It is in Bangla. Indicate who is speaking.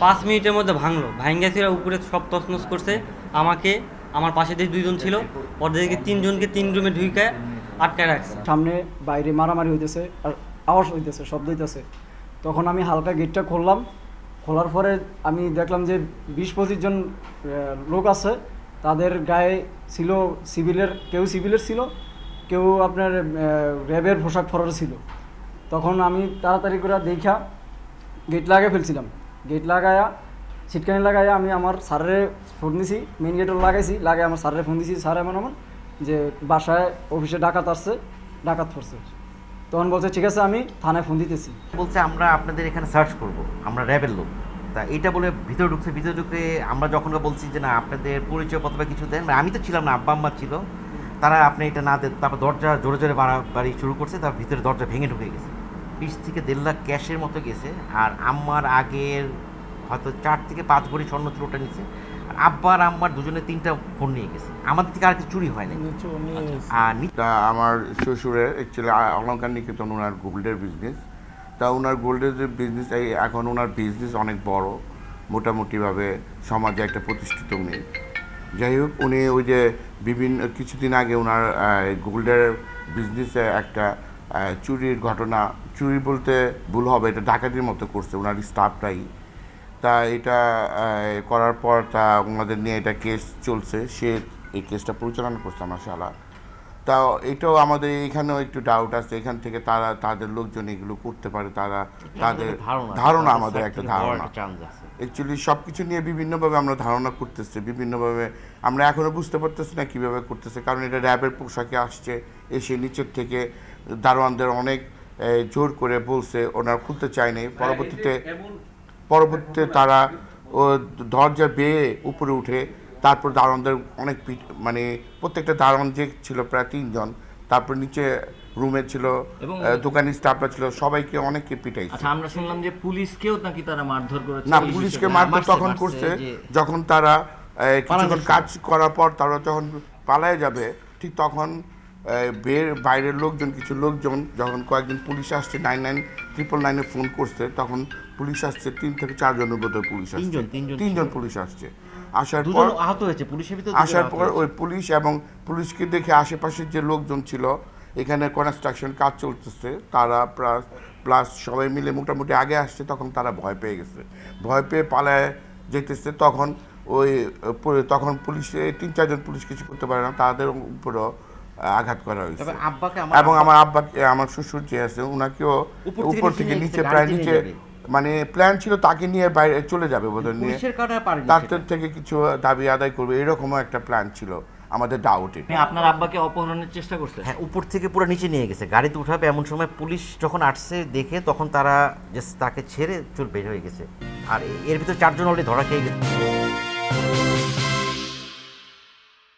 Speaker 1: 5 মিনিটের মধ্যে ভাঙলো, ভাঙ্গা উপরে সব তছনছ করছে। আমাকে, আমার পাশে যে 2 জন ছিল, ওদেরকে 3 জনকে 3 রুমে ঢুকে আটকায় রাখছে।
Speaker 2: সামনে বাইরে মারামারি হইতেছে আর আওয়াজ হইতেছে, শব্দ হইতেছে। তখন আমি হালকা গেটটা খুললাম, খোলার পরে আমি দেখলাম যে 20-25 জন লোক আছে। তাদের গায়ে ছিল সিভিলের, কেউ সিভিলের ছিল, কেউ আপনার র্যাবের পোশাক পরা ছিল। তখন আমি তাড়াতাড়ি করে দেখা গেট লাগাই ফেলছিলাম। গেট লাগায়া ছিটকানি লাগাইয়া আমি আমার স্যারের ফোন দিছি, মেন গেটও লাগাইছি, লাগাই আমার স্যারের ফোন দিছি, স্যার এমন যে বাসায় অফিসে ডাকাত আসছে, ডাকাত পড়ছে। তখন বলছে ঠিক আছে আমি থানায় ফোন দিতেছি।
Speaker 3: বলছে আমরা আপনাদের এখানে সার্চ করব, আমরা র্যাবের লোক। তা এইটা বলে ভিতরে ঢুকছে। ভিতরে ঢুকে আমরা যখন বলছি যে না আপনাদের পরিচয় পত্র বা কিছু দেন, আমি তো ছিলাম না, আব্বা আম্মা ছিল, তারা আপনি এটা না দেন। তারপর দরজা জোরে জোরে বাড়ি শুরু করছে, তার ভিতরে দরজা ভেঙে ঢুকে গেছে। 20 থেকে 1.5 লাখ ক্যাশের মতো গেছে। আর আম্মার আগের হয়তো 4 থেকে 5 ভরি স্বর্ণ ছিল, ওটা নিচ্ছে। আর আব্বার আম্মার দুজনে 3টা ফোন নিয়ে গেছে। আমাদের থেকে আর কিছু চুরি হয় না। আর
Speaker 4: তা আমার শ্বশুরের অ্যাকচুয়ালি অলঙ্কার নিকেতন ওনার গোল্ডের বিজনেস। তা ওনার গোল্ডের যে বিজনেস, এখন ওনার বিজনেস অনেক বড়, মোটামুটিভাবে সমাজে একটা প্রতিষ্ঠিত উনি। যাই হোক, উনি ওই যে কিছুদিন আগে ওনার গোল্ডের বিজনেসে একটা চুরির ঘটনা, চুরি বলতে ভুল হবে, এটা ডাকাতির মতো করছে ওনার স্টাফটাই। তা এটা করার পর তা ওনাদের নিয়ে এটা কেস চলছে, সে এই কেসটা পরিচালনা করছে আমার শালা। তা এটাও আমাদের এখানেও একটু ডাউট আছে, এখান থেকে তারা তাদের লোকজন এগুলো করতে পারে, তাদের ধারণা, আমাদের একটা ধারণা। অ্যাকচুয়ালি সব কিছু নিয়ে বিভিন্নভাবে আমরা ধারণা করতেছি, বিভিন্নভাবে আমরা এখনও বুঝতে পারতেছি না কীভাবে করতেছে। কারণ এটা র্যাবের পোশাকে আসছে, এসে নিচের থেকে দারোয়ানদের অনেক জোর করে বলছে, ওনারা খুলতে চায়নি। পরবর্তীতে তারা ও দরজা বেয়ে উপরে উঠে, তারপর দারোয়ানদের অনেক মানে প্রত্যেকটা দারোয়ান যে ছিল প্রায় 3 জন, তারপর নিচে রুমে ছিল দোকানি স্টাফরা ছিল, সবাইকে অনেককে পিটাইছে।
Speaker 5: আচ্ছা, আমরা শুনলাম যে পুলিশকেও নাকি তারা মারধর করেছে।
Speaker 4: না, পুলিশকে মারধর তখন করছে যখন তারা কিছুক্ষণ কাজ করার পর তারা যখন পালায় যাবে, ঠিক তখন বাইরের লোকজন, কিছু লোকজন যখন কয়েকজন পুলিশ আসছে, 99999 ফোন করছে, তখন পুলিশ আসছে 3 থেকে 4 জনের বোধহয় পুলিশ আসছে, 3 জন পুলিশ আসছে। আসার পর
Speaker 5: আহত হয়েছে, পুলিশের ভিতরে
Speaker 4: আসার পর ওই পুলিশ এবং পুলিশকে দেখে আশেপাশের যে লোকজন ছিল, এখানে কনস্ট্রাকশন কাজ চলতেছে, তারা প্লাস সবাই মিলে মোটামুটি আগে আসছে, তখন তারা ভয় পেয়ে গেছে, ভয় পেয়ে পালায় যেতেছে। তখন পুলিশে 3-4 জন পুলিশ কিছু করতে পারে না, তাদের উপরও আঘাত করা হয়েছে। এবং আমার আব্বাকে, আমার শ্বশুর যে আছে, ওনাকেও উপর থেকে নিচে, প্রায় নিচে, মানে প্ল্যান ছিল তাকে নিয়ে বাইরে চলে যাবে বোধহয়, নিয়ে ডাক্তার থেকে কিছু দাবি আদায় করবে, এরকমও একটা প্ল্যান ছিল আমাদের ডাউটে।
Speaker 5: আপনার আব্বাকে অপহরণের চেষ্টা করছে?
Speaker 3: হ্যাঁ, উপর থেকে পুরো নিচে নিয়ে গেছে, গাড়িতে উঠাবে এমন সময় পুলিশ যখন আসছে দেখে, তখন তারা জাস্ট তাকে ছেড়ে বের হয়ে গেছে। আর এর ভিতর 4 জন অলরেডি ধরা খেয়ে গেছে।